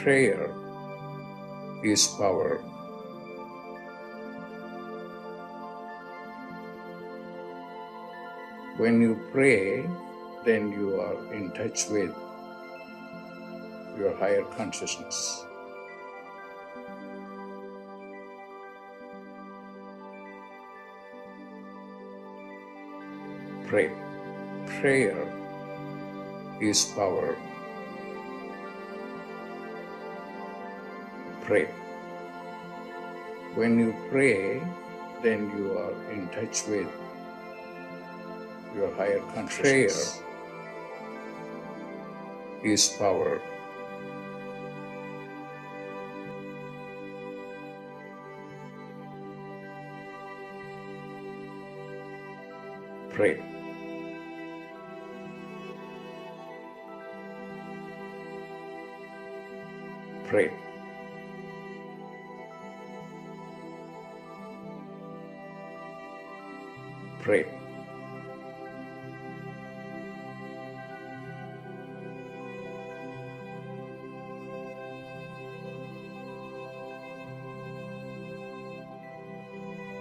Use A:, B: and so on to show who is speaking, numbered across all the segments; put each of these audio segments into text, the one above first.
A: Prayer is power. When you pray, then you are in touch with your higher consciousness. Pray. Prayer is power. Pray. When you pray, then you are in touch with your higher consciousness. Prayer is power. Pray. Pray. Pray.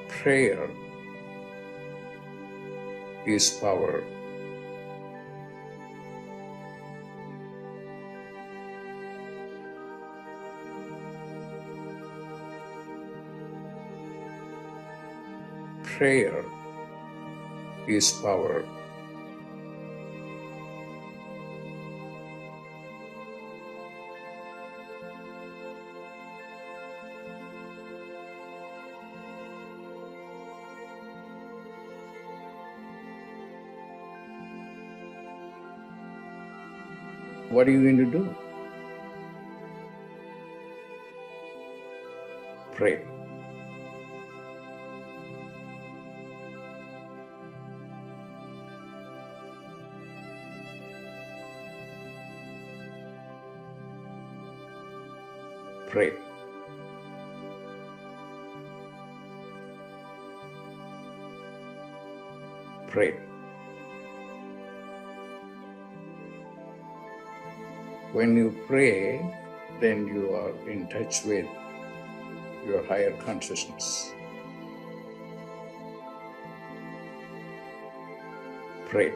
A: Prayer is power. Prayer is power. What are you going to do? Pray. Pray. Pray. When you pray, then you are in touch with your higher consciousness. Pray.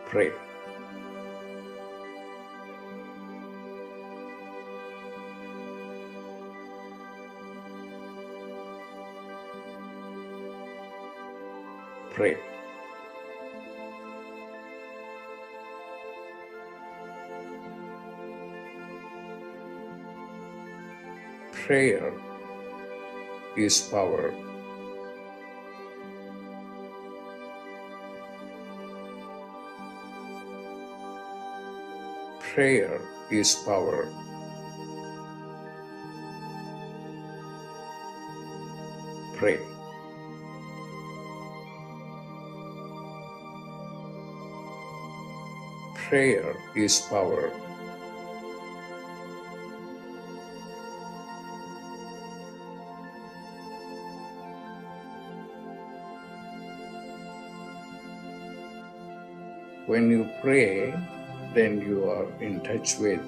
A: Pray. Pray. Prayer is power. Prayer is power. Pray. Prayer is power. When you pray, then you are in touch with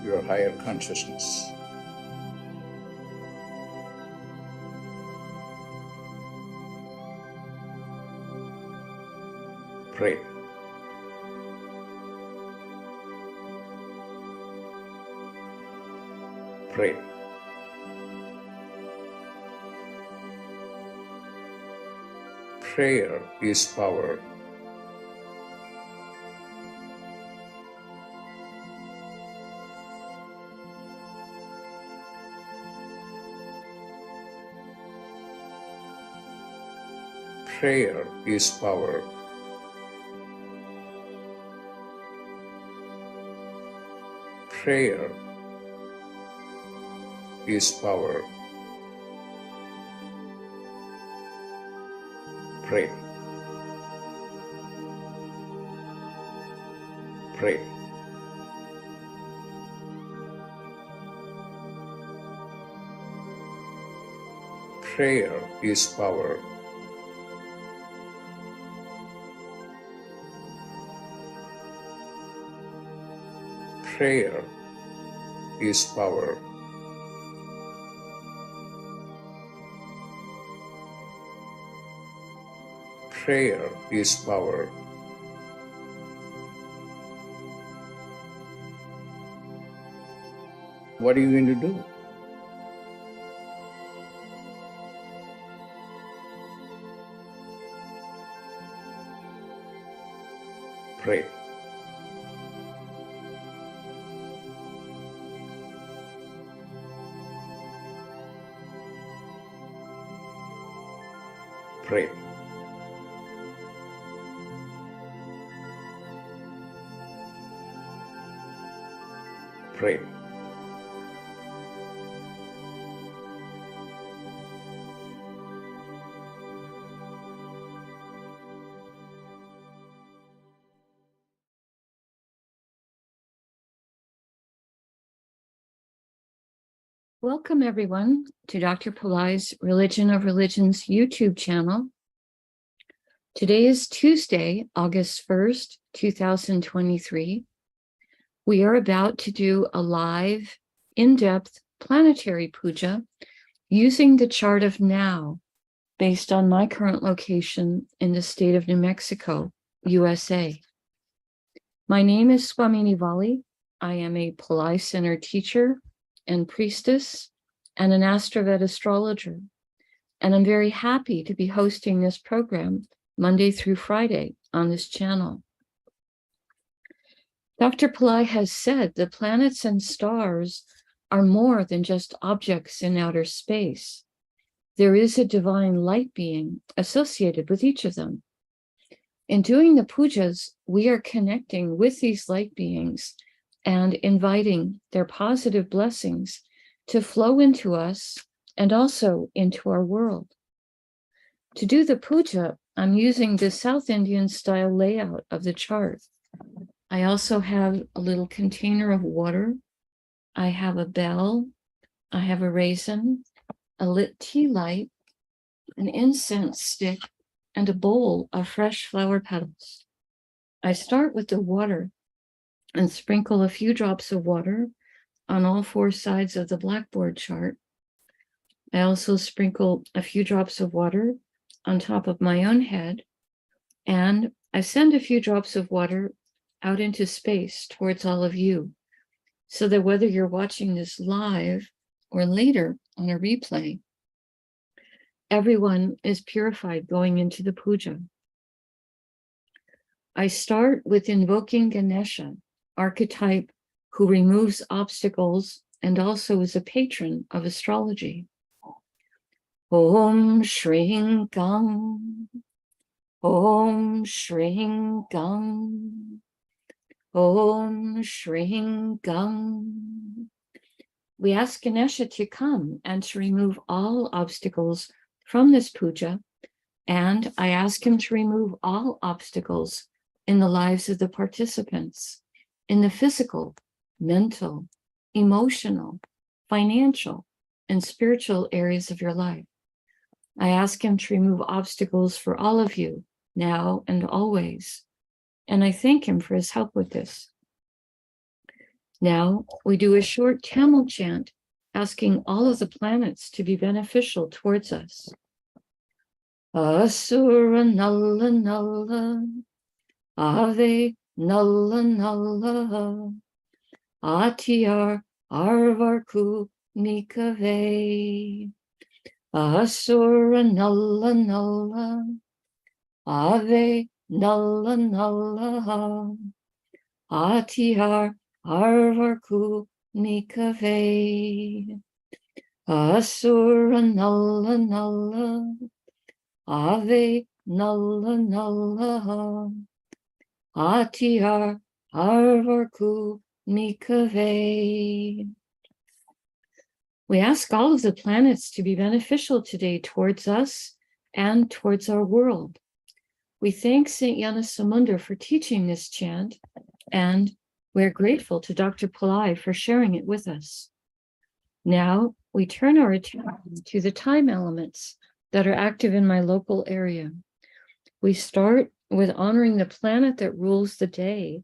A: your higher consciousness. Pray. Pray. Prayer is power. Prayer is power. Prayer is power. Pray. Pray. Prayer is power. Prayer is power. Prayer is power. What are you going to do? Pray. Pray. Pray.
B: Welcome, everyone, to Dr. Pillai's Religion of Religions YouTube channel. Today is Tuesday, August 1st, 2023. We are about to do a live, in-depth planetary puja using the chart of now, based on my current location in the state of New Mexico, USA. My name is Swamini Valli. I am a Pillai Center teacher and priestess, and an AstroVed astrologer. And I'm very happy to be hosting this program Monday through Friday on this channel. Dr. Pillai has said the planets and stars are more than just objects in outer space. There is a divine light being associated with each of them. In doing the pujas, we are connecting with these light beings and inviting their positive blessings to flow into us and also into our world. To do the puja, I'm using the South Indian style layout of the chart. I also have a little container of water. I have a bell. I have a raisin, a lit tea light, an incense stick, and a bowl of fresh flower petals. I start with the water and sprinkle a few drops of water on all four sides of the blackboard chart. I also sprinkle a few drops of water on top of my own head, and I send a few drops of water out into space towards all of you, so that whether you're watching this live or later on a replay, everyone is purified going into the puja. I start with invoking Ganesha, archetype who removes obstacles and also is a patron of astrology. Om Shring Gam, Om Shring Gam, Om Shring Gam. We ask Ganesha to come and to remove all obstacles from this puja, and I ask him to remove all obstacles in the lives of the participants, in the physical, mental, emotional, financial, and spiritual areas of your life. I ask him to remove obstacles for all of you, now and always. And I thank him for his help with this. Now we do a short Tamil chant, asking all of the planets to be beneficial towards us. Asura Nalla Nalla, Ave Nalla Nalla, Atiyar Arvarku Mikave. Asura Nalla Nalla, Ave Nalla Nalla, Atiyar Arvarku Mikave. Asura Nalla Nalla, Ave Nalla Nalla, Atiyar Arvarku Mikave. We ask all of the planets to be beneficial today towards us and towards our world. We thank St. Yanasamunda for teaching this chant, and we're grateful to Dr. Pillai for sharing it with us. Now we turn our attention to the time elements that are active in my local area. We start with honoring the planet that rules the day.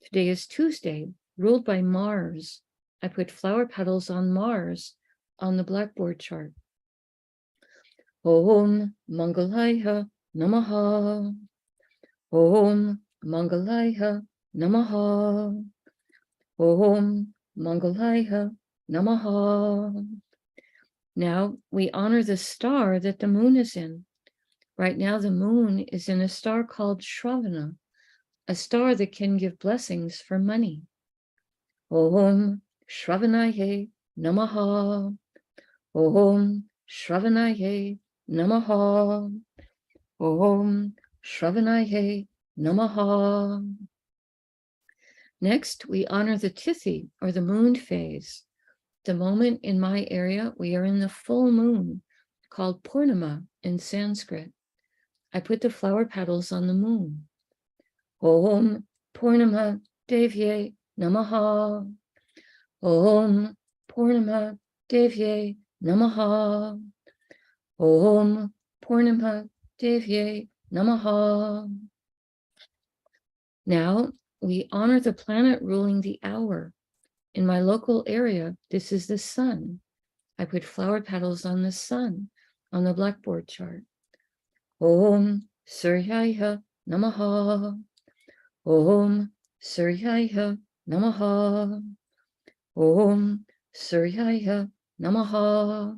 B: Today is Tuesday, ruled by Mars. I put flower petals on Mars on the blackboard chart. Om Mangalaya Namaha. Om Mangalaya Namaha. Om Mangalaya Namaha. Now we honor the star that the moon is in. Right now the moon is in a star called Shravana, a star that can give blessings for money. Om Shravanaye Namaha. Om Shravanaye Namaha. Om Shravanaye Namaha. Next, we honor the Tithi, or the moon phase. The moment in my area, we are in the full moon, called Purnima in Sanskrit. I put the flower petals on the moon. Om Purnima Devye Namaha. Om Purnima Devye Namaha. Om Purnima Devye Namaha. Now we honor the planet ruling the hour. In my local area, this is the sun. I put flower petals on the sun on the blackboard chart. Om Suryaya Namaha. Om Suryaya Namaha. Om Suryaya Namaha.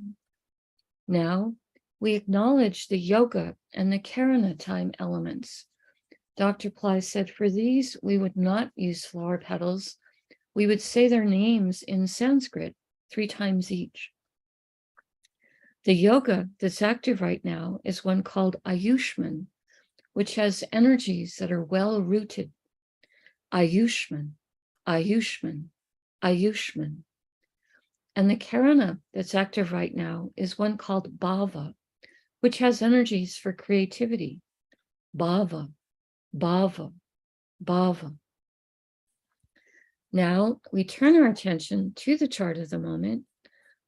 B: Now we acknowledge the yoga and the karana time elements. Dr. Pillai said for these, we would not use flower petals. We would say their names in Sanskrit 3 times each. The yoga that's active right now is one called Ayushman, which has energies that are well rooted. Ayushman, Ayushman, Ayushman. And the karana that's active right now is one called Bhava, which has energies for creativity. Bhava, Bhava, Bhava. Now we turn our attention to the chart of the moment.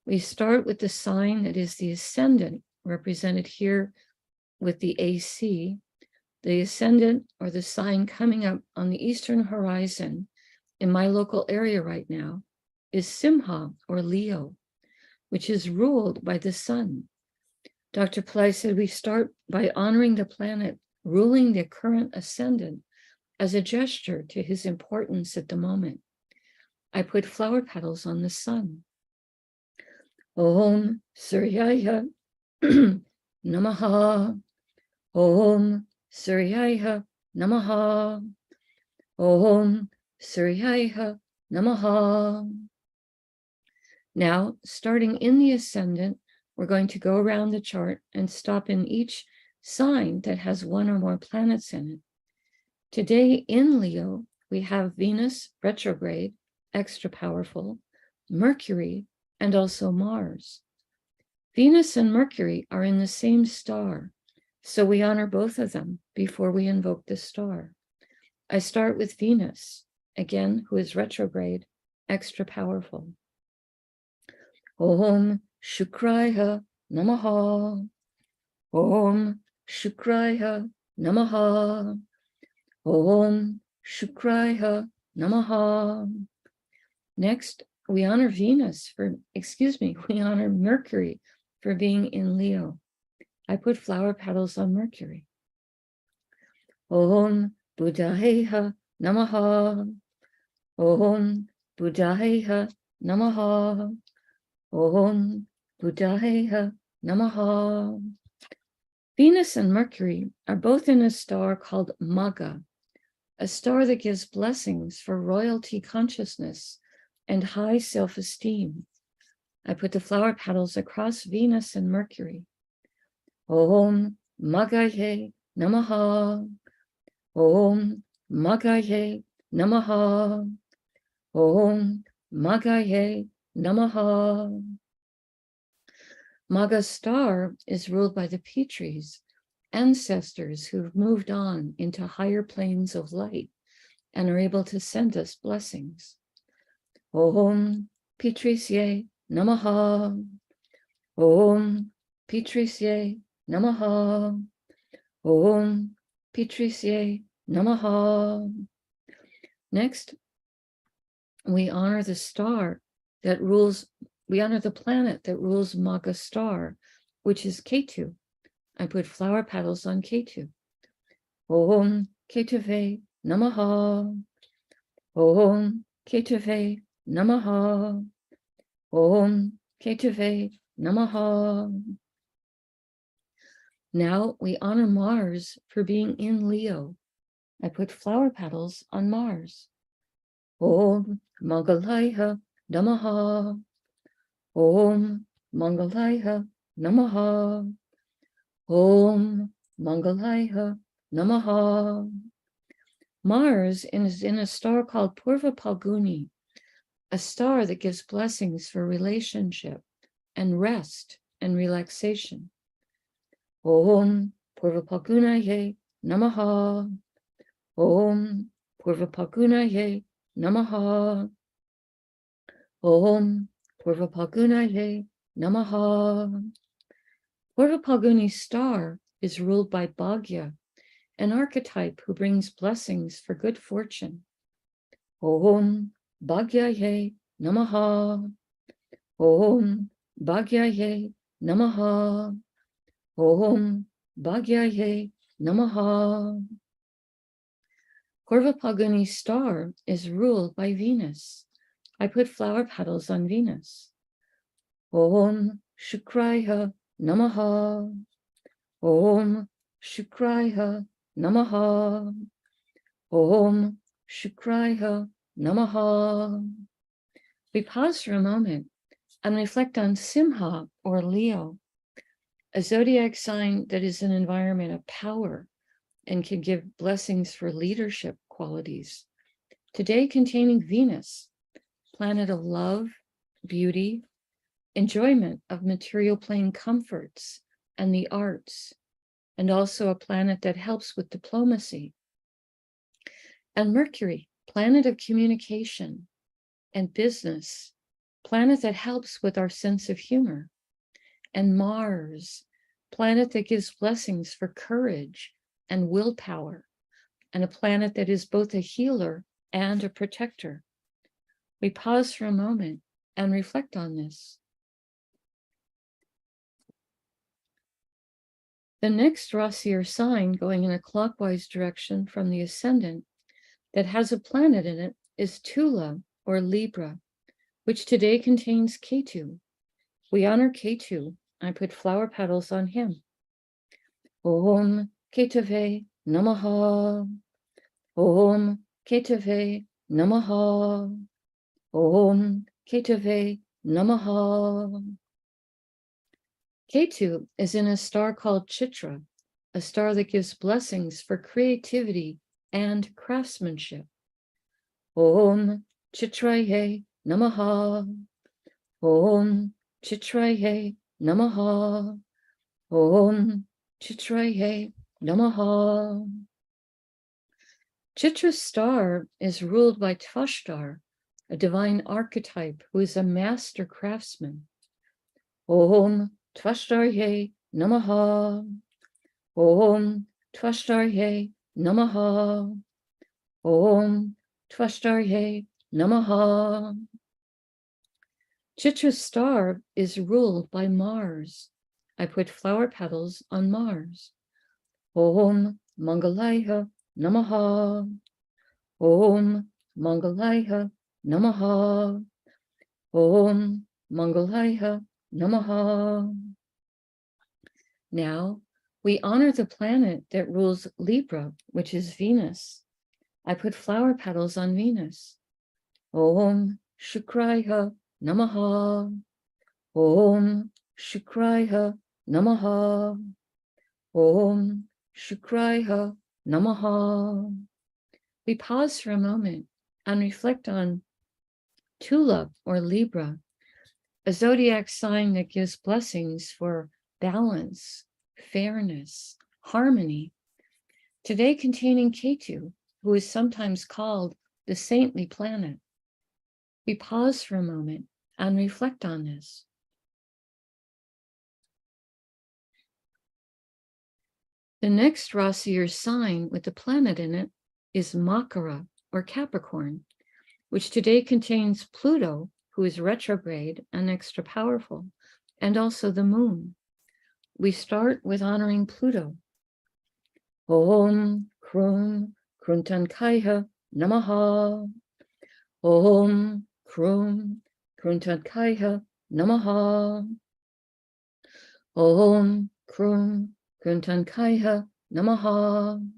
B: We start with the sign that is the ascendant, represented here with the AC. The ascendant, or the sign coming up on the eastern horizon in my local area right now, is Simha, or Leo, which is ruled by the sun. Dr. Pillai said we start by honoring the planet ruling the current ascendant as a gesture to his importance at the moment. I put flower petals on the sun. Om Suryaya Namaha. Om Suryaya Namaha. Om Suryaya Namaha. Now, starting in the ascendant, we're going to go around the chart and stop in each sign that has 1 or more planets in it. Today in Leo, we have Venus retrograde, extra powerful, Mercury, and also Mars. Venus and Mercury are in the same star, so we honor both of them before we invoke the star. I start with Venus, again, who is retrograde, extra powerful. Om Shukraya Namaha. Om Shukraya Namaha. Om Shukraya Namaha. Next, we honor we honor Mercury for being in Leo. I put flower petals on Mercury. Om Buddhaya Namaha. Om Buddhaya Namaha. Om Buddhaya Namaha. Venus and Mercury are both in a star called Magha, a star that gives blessings for royalty consciousness and high self-esteem. I put the flower petals across Venus and Mercury. Om Maghaye Namaha. Om Maghaye Namaha. Om Maghaye Namaha. Magha star is ruled by the Pitris, ancestors who've moved on into higher planes of light and are able to send us blessings. Om Pitrisye Namaha. Om Pitrisye Namaha. Om Pitrisye Namaha. Next, we honor the star that rules, we honor the planet that rules Magha star, which is Ketu. I put flower petals on Ketu. Om Ketuve Namaha. Om Ketuve Namaha. Om Ketuve Namaha. Now we honor Mars for being in Leo. I put flower petals on Mars. Om Mangalayha Namaha. Om Mangalayha Namaha. Om Mangalayha Namaha. Mars is in a star called Purva Palguni, a star that gives blessings for relationship and rest and relaxation. Om Purva Palgunaye Namaha. Om Purva Palgunaye Namaha. Om Purva Palgunaye Namaha. Purva Palguni star is ruled by Bhagya, an archetype who brings blessings for good fortune. Om Bhagyaye Namaha. Om Bhagyaye Namaha. Om Bhagyaye Namaha. Purva Palguni star is ruled by Venus. I put flower petals on Venus. Om Shukraya Namaha. Om Shukraya Namaha. Om Shukraya Namaha. We pause for a moment and reflect on Simha or Leo, a zodiac sign that is an environment of power and can give blessings for leadership qualities. Today containing Venus, planet of love, beauty, enjoyment of material plane comforts and the arts, and also a planet that helps with diplomacy. And Mercury, planet of communication and business, planet that helps with our sense of humor. And Mars, planet that gives blessings for courage and willpower, and a planet that is both a healer and a protector. We pause for a moment and reflect on this. The next Rasi or sign going in a clockwise direction from the ascendant that has a planet in it is Tula or Libra, which today contains Ketu. We honor Ketu. I put flower petals on him. Om Ketave Namaha. Om Ketave Namaha. Om Ketave Namaha. Ketu is in a star called Chitra, a star that gives blessings for creativity and craftsmanship. Om Chitraye Namaha. Om Chitraye Namaha. Om Chitraye Namaha. Chitra's star is ruled by Tvashtar, a divine archetype who is a master craftsman. Om Tvashtarye Namaha. Om Tvashtarye Namaha. Om Tvashtarye Namaha. Chitra's star is ruled by Mars. I put flower petals on Mars. Om Mangalayha Namaha. Om Mangalayha Namaha. Om Mangalayha Namaha. Now we honor the planet that rules Libra, which is Venus. I put flower petals on Venus. Om Shukraya Namaha. Om Shukraya Namaha. Om Shukraya Namaha. We pause for a moment and reflect on Tula or Libra, a zodiac sign that gives blessings for balance, fairness, harmony. Today containing Ketu, who is sometimes called the saintly planet. We pause for a moment and reflect on this. The next Rasi or sign with the planet in it is Makara or Capricorn, which today contains Pluto, who is retrograde and extra powerful, and also the moon. We start with honoring Pluto. Om Krum Kruntankaya Namaha. Om Krum Kruntankaya Namaha. Om Krum Kruntankaya Namaha.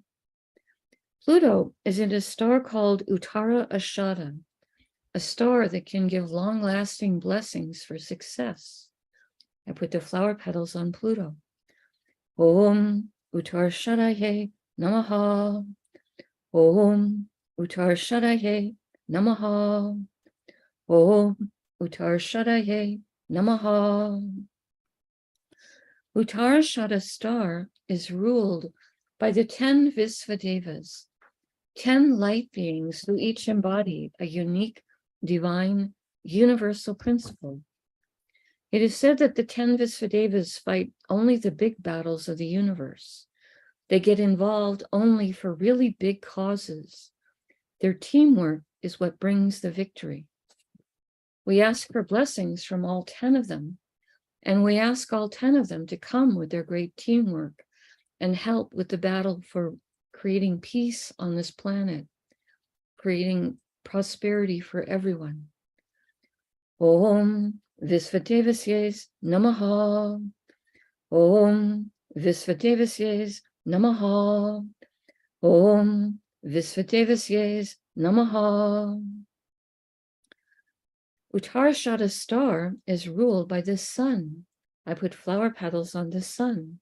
B: Pluto is in a star called Uttara Ashada, a star that can give long-lasting blessings for success. I put the flower petals on Pluto. Om Uttara Ashadaye Namaha. Om Uttara Ashadaye Namaha. Om Uttara Ashadaye Namaha. Uttarashada star is ruled by the 10 Visvadevas, 10 light beings who each embody a unique, divine, universal principle. It is said that the 10 Visvadevas fight only the big battles of the universe. They get involved only for really big causes. Their teamwork is what brings the victory. We ask for blessings from all 10 of them, and we ask all 10 of them to come with their great teamwork and help with the battle for creating peace on this planet, creating prosperity for everyone. Om Visvadevasyes Namaha. Om Visvadevasyes Namaha. Om Visvadevasyes Namaha. Uttarashada star is ruled by the sun. I put flower petals on the sun.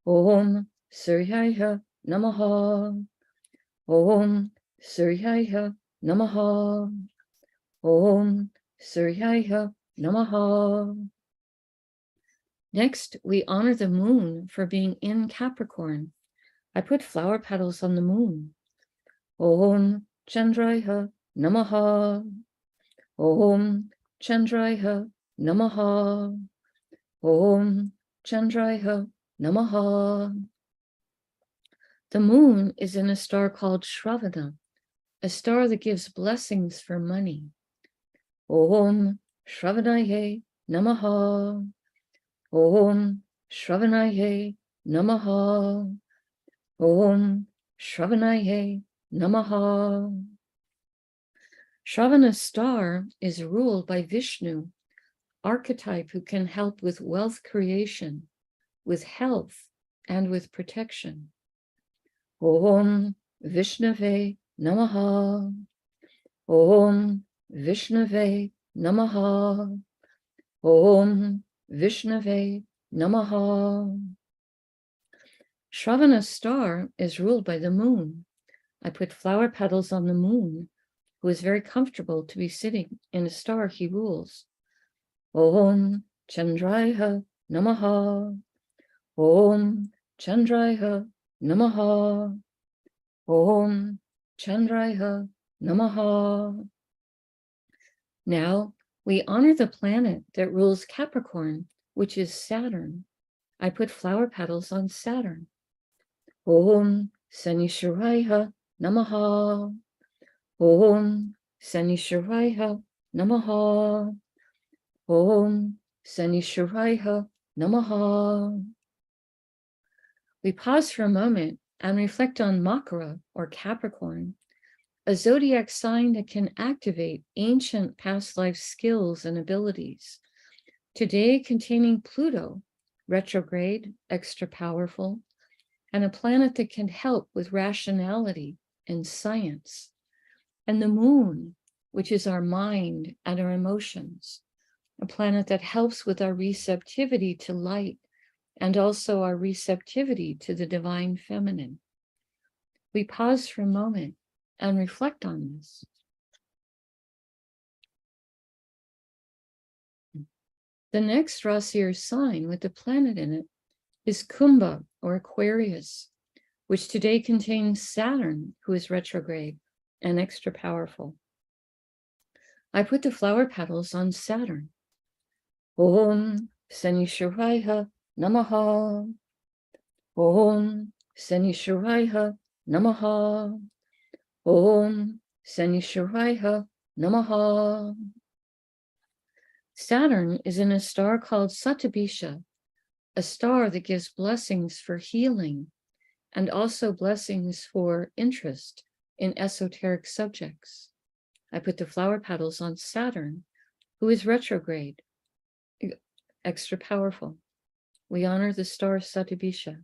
B: Om Suryaya Namaha. Om Suryaya Namaha. Om Suryaya Namaha. Next, we honor the moon for being in Capricorn. I put flower petals on the moon. Om Chandraya Namaha. Om Chandraya Namaha. Om Chandraya Namaha. The moon is in a star called Shravana, a star that gives blessings for money. Om Shravanaye Namaha. Om Shravanaye Namaha. Om Shravanaye Namaha. Shravana star is ruled by Vishnu, archetype who can help with wealth creation, with health, and with protection. Om Vishnave Namaha. Om Vishnave Namaha. Om Vishnave Namaha. Shravana star is ruled by the moon. I put flower petals on the moon, who is very comfortable to be sitting in a star he rules. Om Chandraya Namaha. Om Chandraya Namaha. Om Chandraya Namaha. Now we honor the planet that rules Capricorn, which is Saturn. I put flower petals on Saturn. Om Sanishwaraya Namaha. Om Sanishwaraya Namaha. Om Sanishwaraya Namaha. We pause for a moment and reflect on Makara or Capricorn, a zodiac sign that can activate ancient past life skills and abilities. Today containing Pluto, retrograde, extra powerful, and a planet that can help with rationality and science. And the moon, which is our mind and our emotions, a planet that helps with our receptivity to light and also our receptivity to the divine feminine. We pause for a moment and reflect on this. The next Rasi or sign with the planet in it is Kumbha or Aquarius, which today contains Saturn, who is retrograde and extra powerful. I put the flower petals on Saturn. Om Sanishwaraya Namaha. Om Sanishwaraya Namaha. Om Sanishwaraya Namaha. Saturn is in a star called Satabisha, a star that gives blessings for healing and also blessings for interest in esoteric subjects. I put the flower petals on Saturn, who is retrograde, extra powerful. We honor the star Satabisha.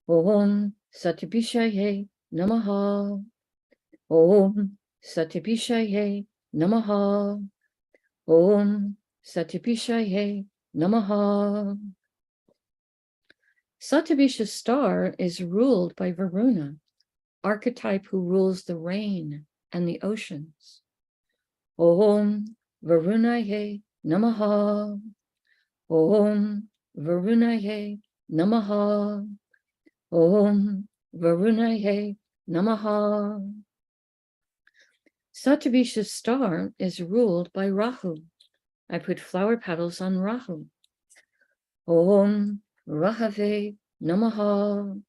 B: Om Satabishaye Namaha. Om Satabishaye Namaha. Om Satabishaye Namaha. Satabisha's star is ruled by Varuna, archetype who rules the rain and the oceans. Om Varunaye Namaha. Om Varunaye Namaha. Om Varunaye Namaha. Satabisha's star is ruled by Rahu. I put flower petals on Rahu. Om Rahave Namaha.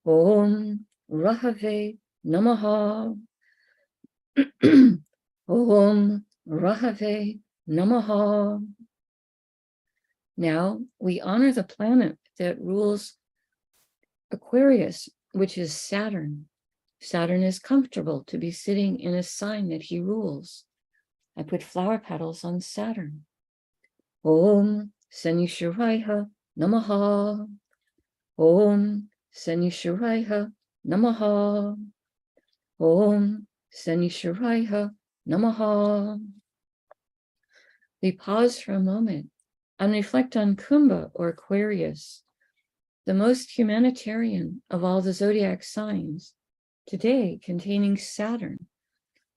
B: Om Rahave Namaha. Om Rahave Namaha. Now we honor the planet that rules Aquarius, which is Saturn. Saturn is comfortable to be sitting in a sign that he rules. I put flower petals on Saturn. Om Sanishwaraya Namaha. Om Sanishwaraya Namaha. Om Sanishwaraya Namaha. We pause for a moment and reflect on Kumbha or Aquarius, the most humanitarian of all the zodiac signs, today containing Saturn,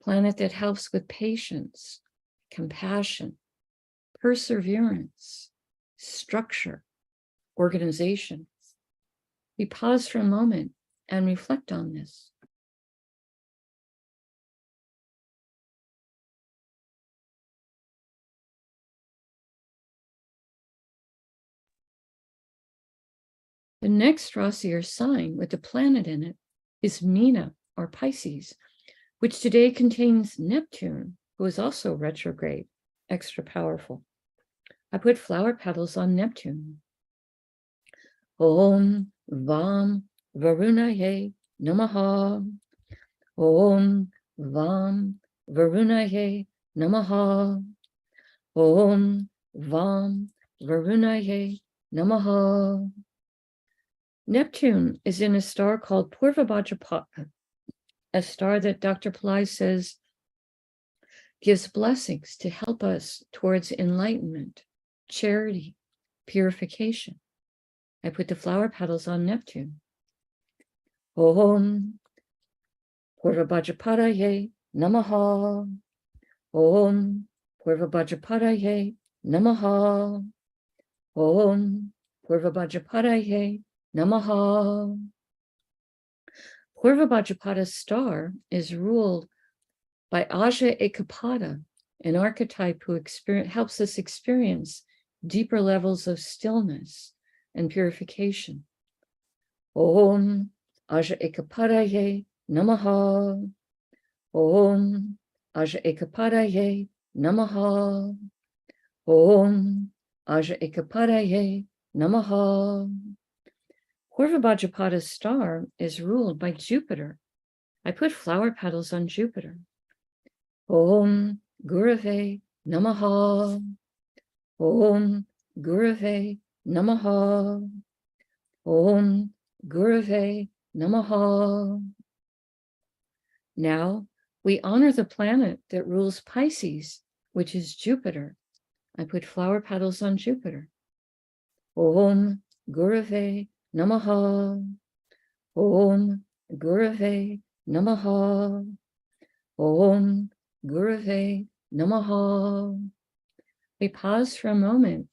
B: planet that helps with patience, compassion, perseverance, structure, organization. We pause for a moment and reflect on this. The next Rasi or sign with the planet in it is Meena or Pisces, which today contains Neptune, who is also retrograde, extra powerful. I put flower petals on Neptune. Om Vam Varunaye Namaha. Om Vam Varunaye Namaha. Om Vam Varunaye Namaha. Neptune is in a star called Purva Bhajapata, a star that Dr. Pillai says gives blessings to help us towards enlightenment, charity, purification. I put the flower petals on Neptune. Om Purva Bhajapataye Namaha. Om Purva Bhajapataye Namaha. Om Purva Bhajapataye Namaha. Purva Bhajapata's star is ruled by Aja Ekapada, an archetype who helps us experience deeper levels of stillness and purification. Om Aja Ekapadaye Namaha. Om Aja Ekapadaye Namaha. Om Aja Ekapadaye Namaha. Purva Bhajapata's star is ruled by Jupiter. I put flower petals on Jupiter. Om Gurave Namaha. Om Gurave Namaha. Om Gurave Namaha. Now we honor the planet that rules Pisces, which is Jupiter. I put flower petals on Jupiter. Om Gurave Namaha. Om Gurave Namaha. Om Gurave Namaha. We pause for a moment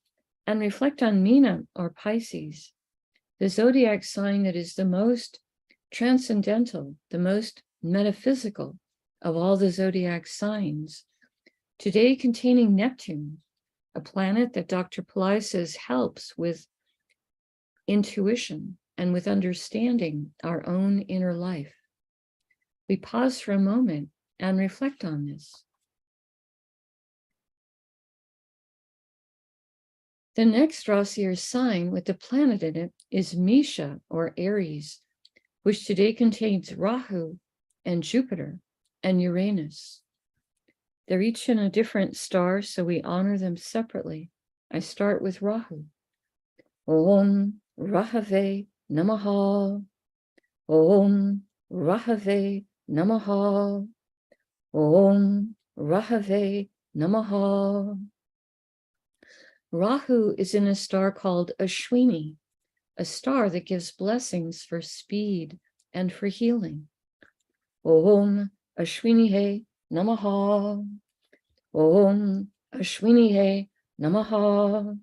B: and reflect on Meena or Pisces, the zodiac sign that is the most transcendental, the most metaphysical of all the zodiac signs, today containing Neptune, a planet that Dr. Pillai says helps with intuition and with understanding our own inner life. We pause for a moment and reflect on this. The next Rasi or sign with the planet in it is Misha or Aries, which today contains Rahu and Jupiter and Uranus. They're each in a different star, so we honor them separately. I start with Rahu. Om Rahave Namaha. Om Rahave Namaha. Om Rahave Namaha. Rahu is in a star called Ashwini, a star that gives blessings for speed and for healing. Om Ashwini Namaha. Om Ashwini Namaha.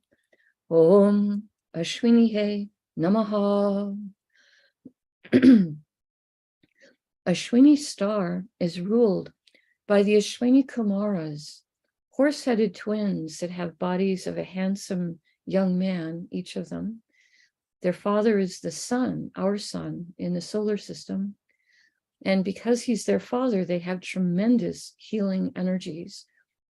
B: Om Ashwini Namaha. Ashwini star is ruled by the Ashwini Kumaras, horse-headed twins that have bodies of a handsome young man, each of them. Their father is the sun, our sun, in the solar system. And because he's their father, they have tremendous healing energies,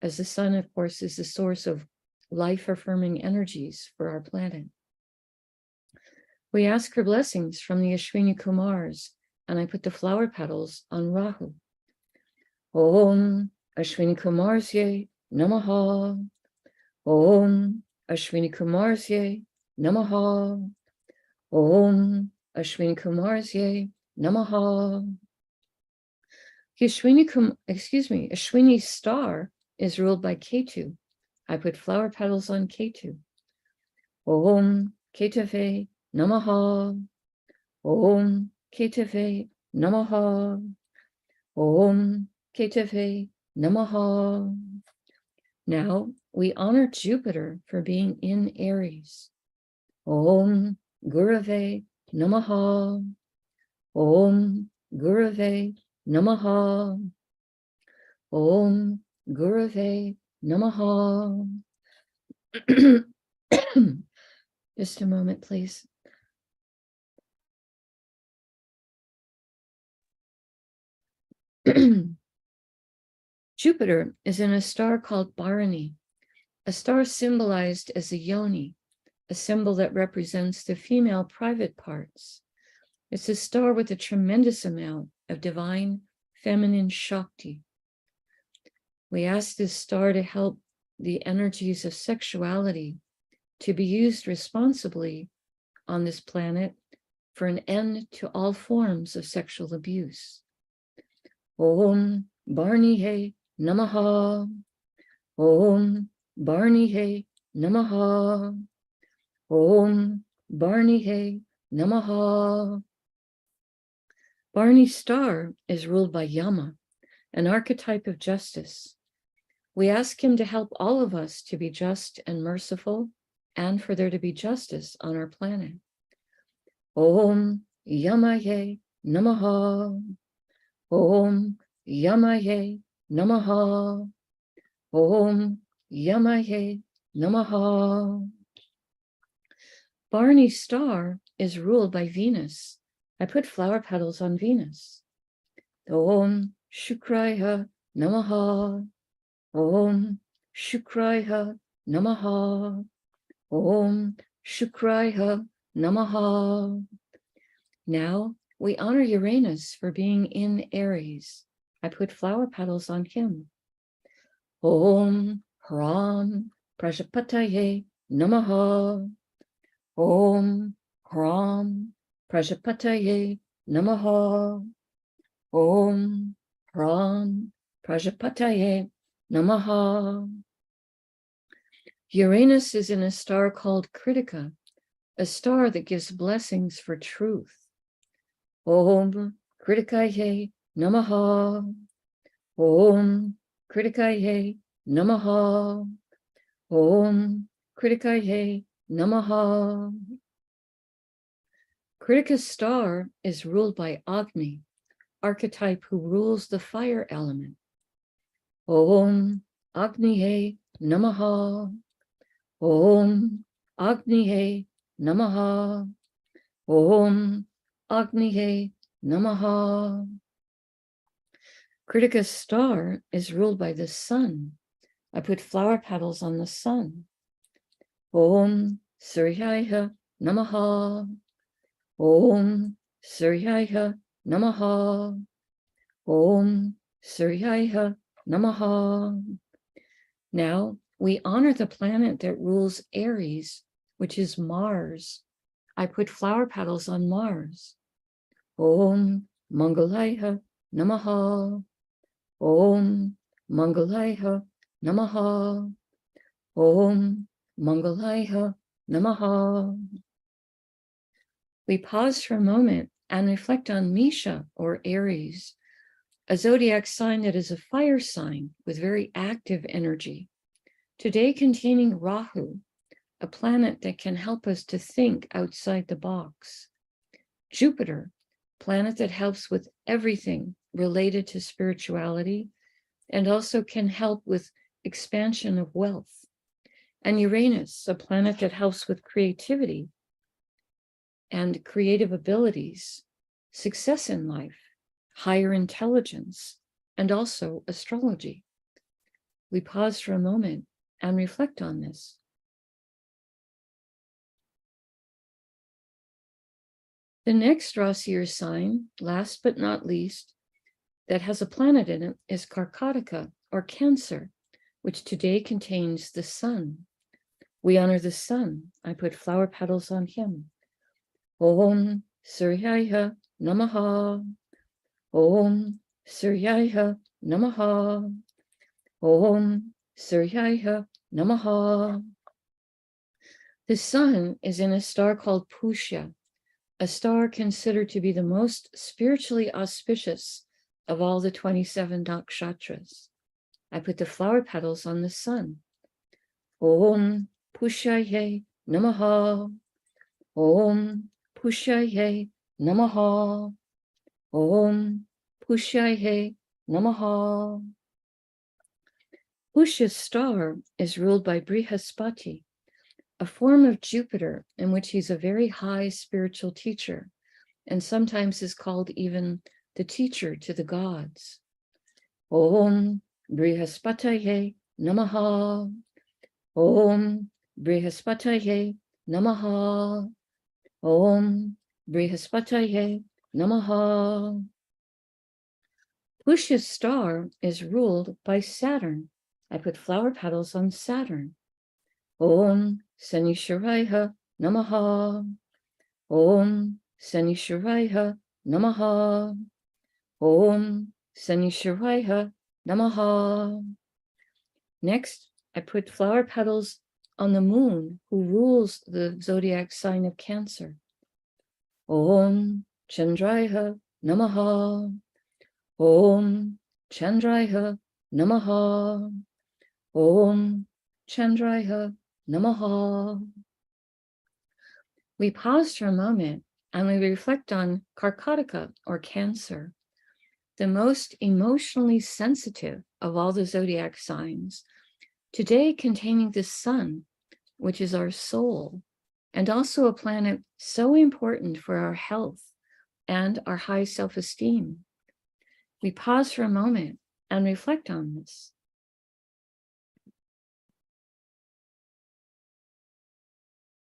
B: as the sun, of course, is the source of life-affirming energies for our planet. We ask for blessings from the Ashwini Kumars, and I put the flower petals on Rahu. Om Ashwini Kumarsye Namaha. Om Ashwini Kumarsye Namaha. Om Ashwini Kumarsye Namaha. The Ashwini star is ruled by Ketu. I put flower petals on Ketu. Om Ketave Namaha. Om Ketave Namaha. Om Ketave Namaha. Now we honor Jupiter for being in Aries. Om Gurave Namaha. Om Gurave Namaha. Om Gurave Namaha. Just a moment, please. Jupiter is in a star called Bharani, a star symbolized as a yoni, a symbol that represents the female private parts. It's a star with a tremendous amount of divine feminine Shakti. We ask this star to help the energies of sexuality to be used responsibly on this planet for an end to all forms of sexual abuse. Om Bharani Namaha. Om Bharani Namaha. Om Bharani Namaha. Bharani star is ruled by Yama, an archetype of justice. We ask him to help all of us to be just and merciful, and for there to be justice on our planet. Om Yamaye Namaha. Om Yamaye Namaha. Om Yamaye Namaha. Bharani star is ruled by Venus. I put flower petals on Venus. Om Shukraya Namaha. Om Shukraya Namaha. Om Shukraya Namaha. Now we honor Uranus for being in Aries. I put flower petals on him. Om Hram Prajapataye Namaha. Om Hram Prajapataye Namaha. Om Hram Prajapataye Namaha. Uranus is in a star called Kritika, a star that gives blessings for truth. Om Kritikaye Namaha. Om Kritikaye Namaha. Om Kritikaye Namaha. Kritika's star is ruled by Agni, archetype who rules the fire element. Om Agnihe Namaha. Om Agnihe Namaha. Om Agnihe Namaha. Kritika's star is ruled by the sun. I put flower petals on the sun. Om Suryaya Namaha. Om Suryaya Namaha. Om Suryaya Namaha. Now we honor the planet that rules Aries, which is Mars. I put flower petals on Mars. Om Mangalaya Namaha. Om Mangalaya Namaha. Om Mangalaya Namaha. We pause for a moment and reflect on Misha, or Aries, a zodiac sign that is a fire sign with very active energy. Today containing Rahu, a planet that can help us to think outside the box. Jupiter, planet that helps with everything related to spirituality and also can help with expansion of wealth. And Uranus, a planet that helps with creativity and creative abilities, success in life, higher intelligence, and also astrology. We pause for a moment and reflect on this. The next Rasi or sign, last but not least, that has a planet in it is Karkataka, or Cancer, which today contains the sun. We honor the sun. I put flower petals on him. Om Suryaya Namaha. Om Suryaya Namaha. Om Suryaya Namaha. The sun is in a star called Pusha, a star considered to be the most spiritually auspicious of all the 27 nakshatras. I put the flower petals on the sun. Om Pushaye Namaha. Om Pushaye Namaha. Om Pushaye Namaha. Pusha's star is ruled by Brihaspati, a form of Jupiter in which he's a very high spiritual teacher, and sometimes is called even the teacher to the gods. Om Brihaspataye Namaha. Om Brihaspataye Namaha. Om Brihaspataye Namaha. Pusha's star is ruled by Saturn. I put flower petals on Saturn. Om Sanishwaraya Namaha. Om Sanishwaraya Namaha. Om Sanishwaraya Namaha. Next, I put flower petals on the moon, who rules the zodiac sign of Cancer. Om Chandraya Namaha. Om Chandraya Namaha. Om Chandraya Namaha. We pause for a moment and we reflect on Karkataka, or Cancer, the most emotionally sensitive of all the zodiac signs, today containing the sun, which is our soul, and also a planet so important for our health and our high self-esteem. We pause for a moment and reflect on this.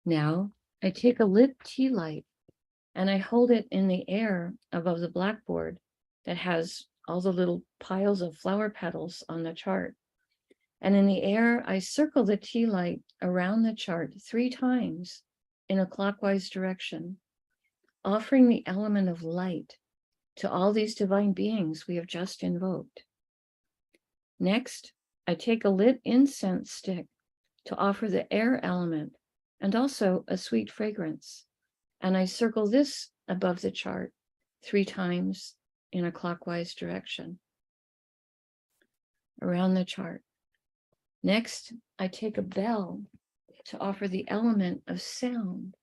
B: Now, I take a lit tea light and I hold it in the air above the blackboard that has all the little piles of flower petals on the chart. And in the air, I circle the tea light around the chart 3 times in a clockwise direction, offering the element of light to all these divine beings we have just invoked. Next, I take a lit incense stick to offer the air element and also a sweet fragrance. And I circle this above the chart 3 times in a clockwise direction around the chart. Next, I take a bell to offer the element of sound.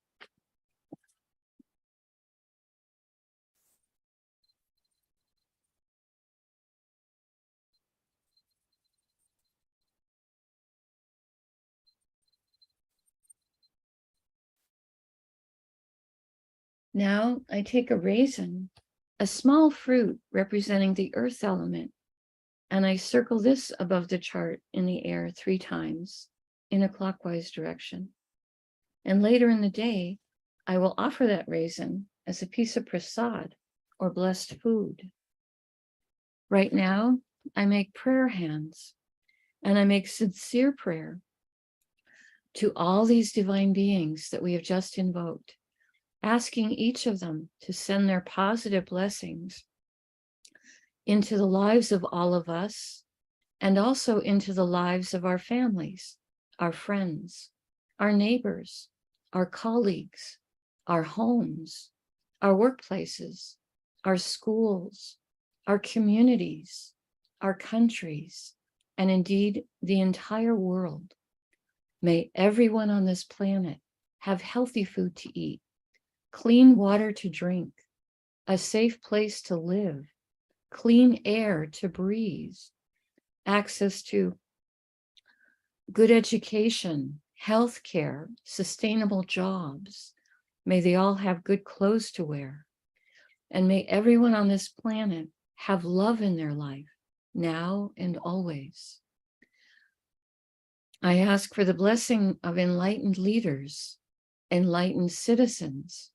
B: Now I take a raisin, a small fruit representing the earth element, and I circle this above the chart in the air 3 times in a clockwise direction. And later in the day, I will offer that raisin as a piece of prasad or blessed food. Right now, I make prayer hands, and I make sincere prayer to all these divine beings that we have just invoked, asking each of them to send their positive blessings into the lives of all of us, and also into the lives of our families, our friends, our neighbors, our colleagues, our homes, our workplaces, our schools, our communities, our countries, and indeed the entire world. May everyone on this planet have healthy food to eat, clean water to drink, a safe place to live, clean air to breathe, access to good education, health care, sustainable jobs. May they all have good clothes to wear. And may everyone on this planet have love in their life, now and always. I ask for the blessing of enlightened leaders, enlightened citizens,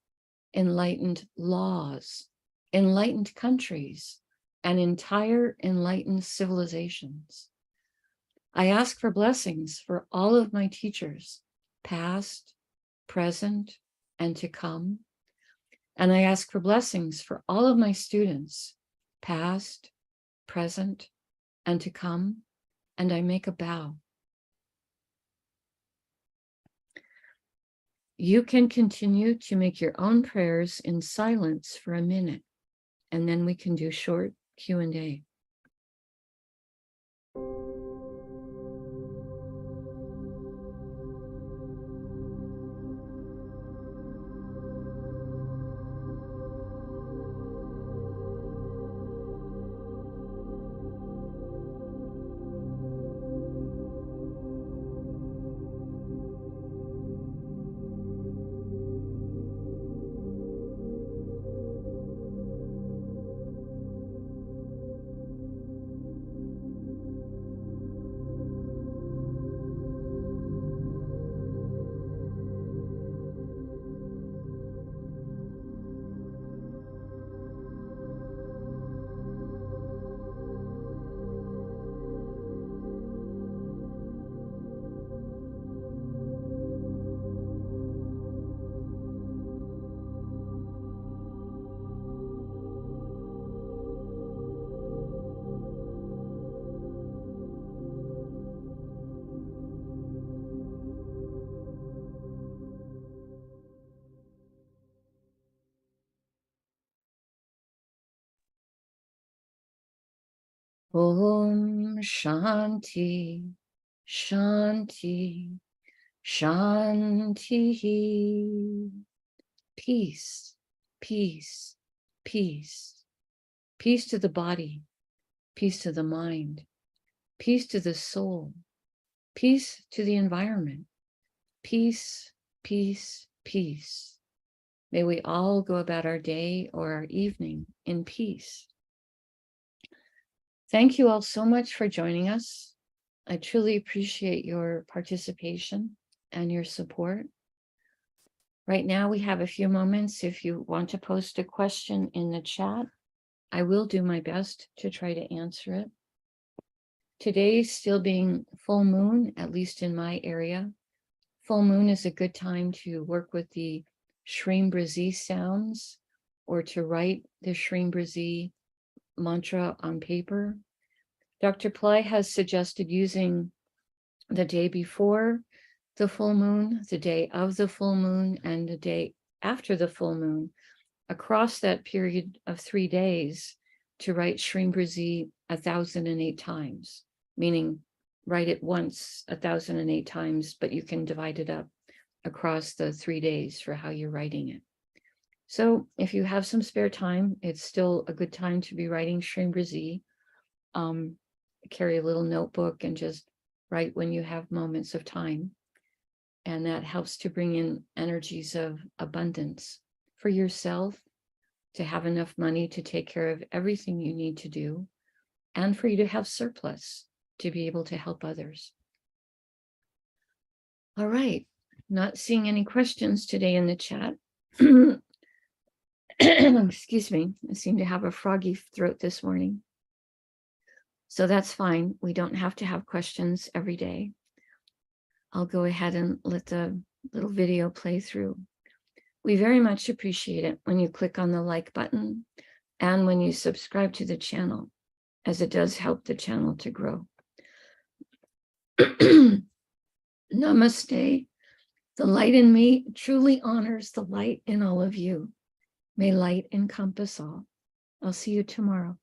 B: enlightened laws, enlightened countries, and entire enlightened civilizations. I ask for blessings for all of my teachers, past, present, and to come. And I ask for blessings for all of my students, past, present, and to come. And I make a bow. You can continue to make your own prayers in silence for a minute, and then we can do short Q&A. Om Shanti, Shanti, Shanti. Peace, peace, peace. Peace to the body, peace to the mind, peace to the soul, peace to the environment. Peace, peace, peace. May we all go about our day or our evening in peace. Thank you all so much for joining us. I truly appreciate your participation and your support. Right now, we have a few moments. If you want to post a question in the chat, I will do my best to try to answer it. Today, still being full moon, at least in my area, full moon is a good time to work with the Shrimbrazi sounds or to write the Shrimbrazi mantra on paper. Dr. Pillai has suggested using the day before the full moon, the day of the full moon, and the day after the full moon, across that period of 3 days, to write Shrimbrazi 1,008 times, meaning write it once 1,008 times, but you can divide it up across the 3 days for how you're writing it. So if you have some spare time, it's still a good time to be writing Shrimbrazi. Carry a little notebook and just write when you have moments of time. And that helps to bring in energies of abundance for yourself to have enough money to take care of everything you need to do, and for you to have surplus to be able to help others. All right, not seeing any questions today in the chat. Excuse me, I seem to have a froggy throat this morning. So that's fine. We don't have to have questions every day. I'll go ahead and let the little video play through. We very much appreciate it when you click on the like button and when you subscribe to the channel, as it does help the channel to grow. Namaste. The light in me truly honors the light in all of you. May light encompass all. I'll see you tomorrow.